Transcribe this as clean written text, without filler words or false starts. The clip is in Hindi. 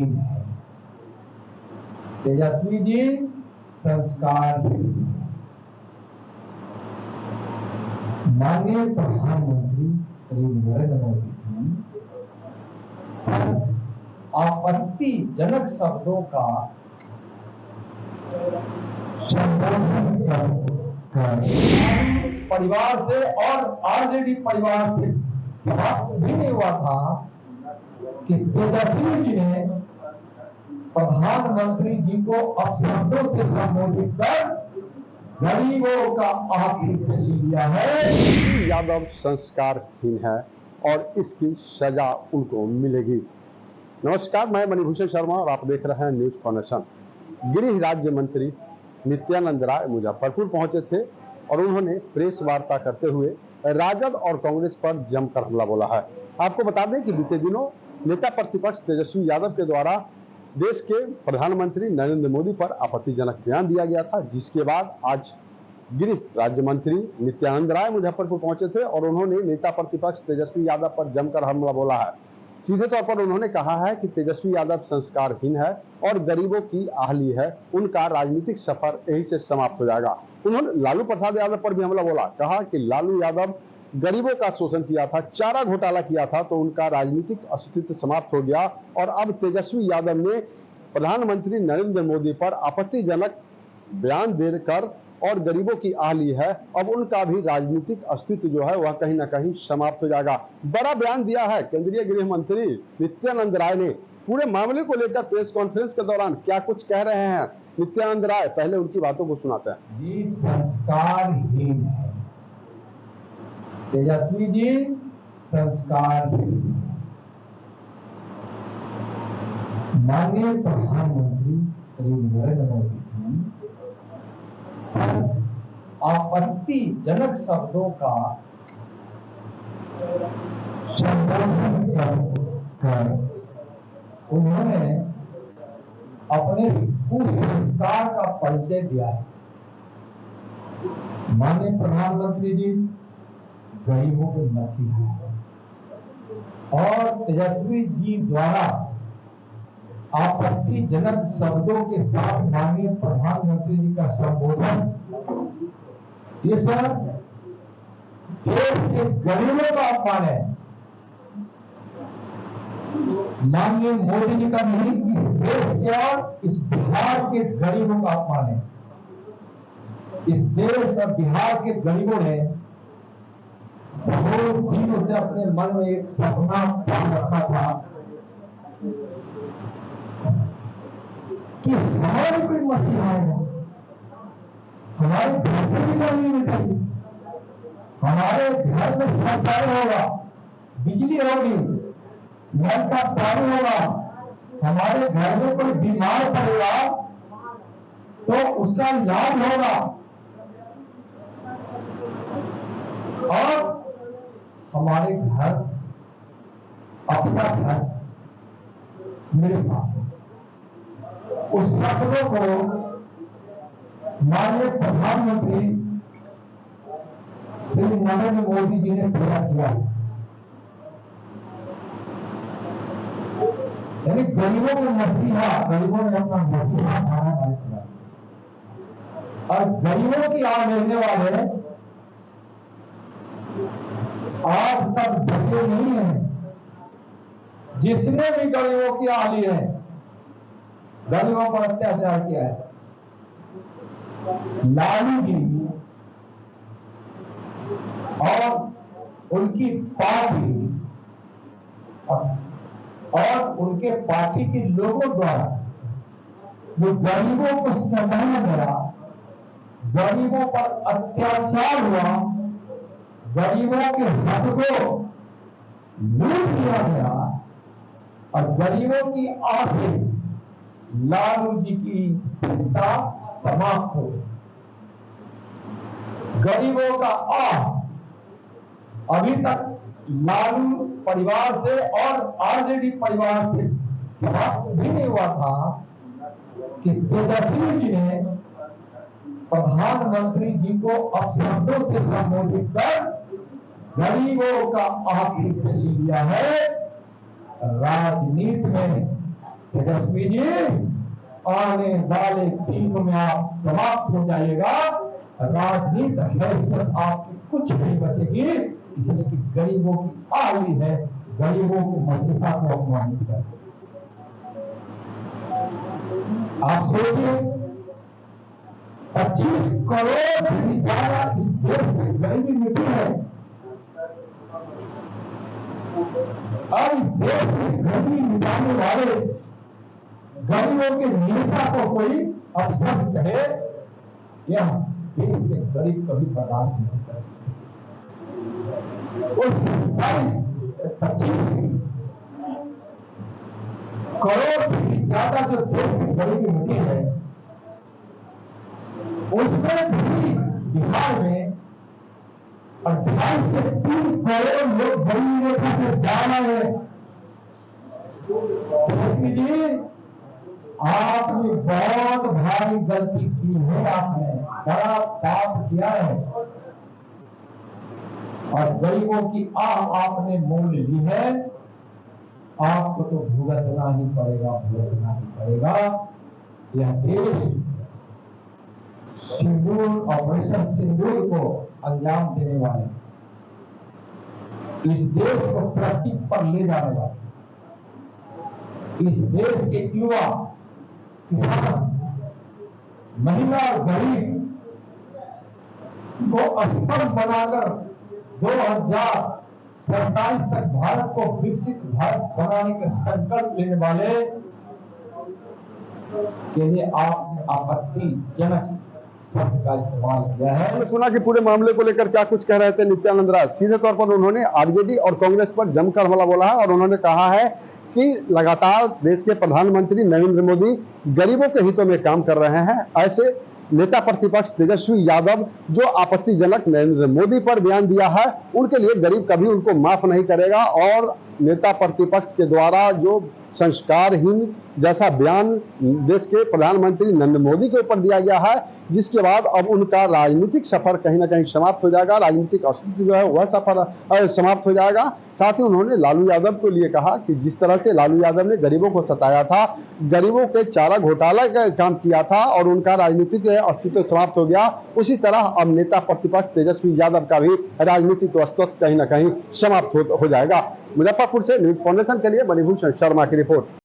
संस्कारहीन है। तेजस्वी जी संस्कारहीन। माननीय प्रधानमंत्री श्री नरेंद्र मोदी जी आपत्तिजनक शब्दों का संबोधन कर परिवार से और आरजेडी परिवार से समाप्त भी नहीं हुआ था कि तेजस्वी जी ने प्रधानमंत्री जी को अपशब्दों से संबोधित कर गरीबों का आखिरी से लिया है। यादव संस्कारहीन है और इसकी सजा उनको मिलेगी। नमस्कार, मैं मणिभूषण शर्मा और आप देख रहे हैं न्यूज फाउंडेशन। गृह राज्य मंत्री नित्यानंद राय मुजफ्फरपुर पहुंचे थे और उन्होंने प्रेस वार्ता करते हुए राजद और कांग्रेस पर जमकर हमला बोला है। आपको बता दें कि बीते दिनों नेता प्रतिपक्ष तेजस्वी यादव के द्वारा देश के प्रधानमंत्री नरेंद्र मोदी पर आपत्तिजनक बयान दिया गया था, जिसके बाद आज गृह राज्य मंत्री नित्यानंद राय मुजफ्फरपुर पहुंचे थे और उन्होंने नेता प्रतिपक्ष तेजस्वी यादव पर जमकर हमला बोला है। सीधे तौर पर उन्होंने कहा है कि तेजस्वी यादव संस्कारहीन है और गरीबों की आहली है, उनका राजनीतिक सफर यहीं से समाप्त हो जाएगा। उन्होंने लालू प्रसाद यादव पर भी हमला बोला, कहा कि लालू यादव गरीबों का शोषण किया था, चारा घोटाला किया था, तो उनका राजनीतिक अस्तित्व समाप्त हो गया और अब तेजस्वी यादव ने प्रधानमंत्री नरेंद्र मोदी पर आपत्तिजनक बयान देकर और गरीबों की आहली है, अब उनका भी राजनीतिक अस्तित्व जो है वह कहीं ना कहीं समाप्त हो जाएगा। बड़ा बयान दिया है केंद्रीय गृह मंत्री नित्यानंद राय ने। पूरे मामले को लेकर प्रेस कॉन्फ्रेंस के दौरान क्या कुछ कह रहे हैं नित्यानंद राय, पहले उनकी बातों को सुनाते हैं। जी संस्कारहीन है तेजस्वी जी, संस्कारहीन। माननीय प्रधानमंत्री श्री नरेंद्र मोदी जी आपत्तिजनक शब्दों का संबोधन कर उन्होंने अपने कुसंस्कार का परिचय दिया है। माननीय प्रधानमंत्री जी गरीबों के मसीहा है और तेजस्वी जी द्वारा आपत्तिजनक शब्दों के साथ माननीय प्रधानमंत्री जी का संबोधन ये सर देश के गरीबों का अपमान है। माननीय मोदी जी का नहीं, इस देश के और इस बिहार के गरीबों का अपमान है। इस देश और बिहार के गरीबों ने बहुत दिनों से अपने मन में एक सपना बांध रखा था कि हमारे कोई मसीहा आएगा, हमारे घर से भी नहीं मिलेगी, हमारे घर में शौचालय होगा, बिजली होगी, नल का पानी होगा, हमारे घर में कोई बीमार पड़ेगा तो उसका इलाज होगा और हमारे घर अपना घर मेरे पास। उस सपनों को माननीय प्रधानमंत्री श्री नरेंद्र मोदी जी ने पूरा किया, यानी गरीबों के मसीहा, गरीबों ने अपना मसीहा खाना खाया और गरीबों की आड़ लेने वाले आज तक बचे नहीं है। जिसने भी गरीबों की आड़ ली है, गरीबों पर अत्याचार किया है, लालू जी और उनकी पार्टी और उनके पार्टी के लोगों द्वारा जो गरीबों को सताया गया, गरीबों पर अत्याचार हुआ, गरीबों के हक को लूट लिया गया और गरीबों की आसें लालू जी की सत्ता समाप्त हो। गरीबों का अभी तक लालू परिवार से और आरजेडी परिवार से समाप्त भी नहीं हुआ था कि तेजस्वी जी ने प्रधानमंत्री जी को अपशब्दों से संबोधित कर गरीबों का आखिरी से लिया है। राजनीति में तेजस्वी जी, आने वाले दिन में आप समाप्त हो जाइएगा। राजनीतिक हैसियत आपकी कुछ नहीं बचेगी, इसलिए कि गरीबों की आली है, गरीबों की मसीहा को अपमानित कर। आप सोचिए, 25 करोड़ से भी ज्यादा इस देश से गरीबी मिटी है। अब इस देश से गरीबी मिटाने वाले गरीबों के नेता को कोई अपशब्द कहे, यह देश के गरीब कभी बर्दाश्त नहीं कर सकते। उस 25 करोड़ से भी ज्यादा जो देश से गरीबी मिटी है, उसमें भी बिहार में 28 से 3 करोड़ लोग गरीबी रेखा से ज्यादा है। तेजस्वी जी, आपने बहुत भारी गलती की है, आपने बड़ा पाप किया है और गरीबों की आह आपने मोल ली है। आपको तो भुगतना ही पड़ेगा, भुगतना ही पड़ेगा। यह देश सिंदूर, ऑपरेशन सिंदूर को अंजाम देने वाले, इस देश को तरक्की पर ले जाने वाले, इस देश के युवा, किसान, महिला और गरीब को स्तंभ बनाकर 2047 तक भारत को विकसित भारत बनाने के संकल्प लेने वाले के लिए आपने आपत्तिजनक शब्द का इस्तेमाल किया है। हमने सुना कि पूरे मामले को लेकर क्या कुछ कह रहे थे नित्यानंद राय। सीधे तौर पर उन्होंने आरजेडी और कांग्रेस पर जमकर हमला बोला है और उन्होंने कहा है कि लगातार देश के प्रधानमंत्री नरेंद्र मोदी गरीबों के हितों में काम कर रहे हैं। ऐसे नेता प्रतिपक्ष तेजस्वी यादव जो आपत्तिजनक नरेंद्र मोदी पर बयान दिया है, उनके लिए गरीब कभी उनको माफ नहीं करेगा। और नेता प्रतिपक्ष के द्वारा जो संस्कारहीन जैसा बयान देश के प्रधानमंत्री नरेंद्र मोदी के ऊपर दिया गया है, जिसके बाद अब उनका राजनीतिक सफर कहीं ना कहीं समाप्त हो जाएगा, राजनीतिक अस्तित्व जो है वह सफर समाप्त हो जाएगा। साथ ही उन्होंने लालू यादव को लिए कहा कि जिस तरह से लालू यादव ने गरीबों को सताया था, गरीबों के चारा घोटाला का काम किया था और उनका राजनीतिक अस्तित्व समाप्त हो गया, उसी तरह अब नेता प्रतिपक्ष तेजस्वी यादव का भी राजनीतिक अस्तित्व कहीं ना कहीं समाप्त हो जाएगा। मुजफ्फरपुर से न्यूज फाउंडेशन के लिए मणिभूषण शर्मा की रिपोर्ट।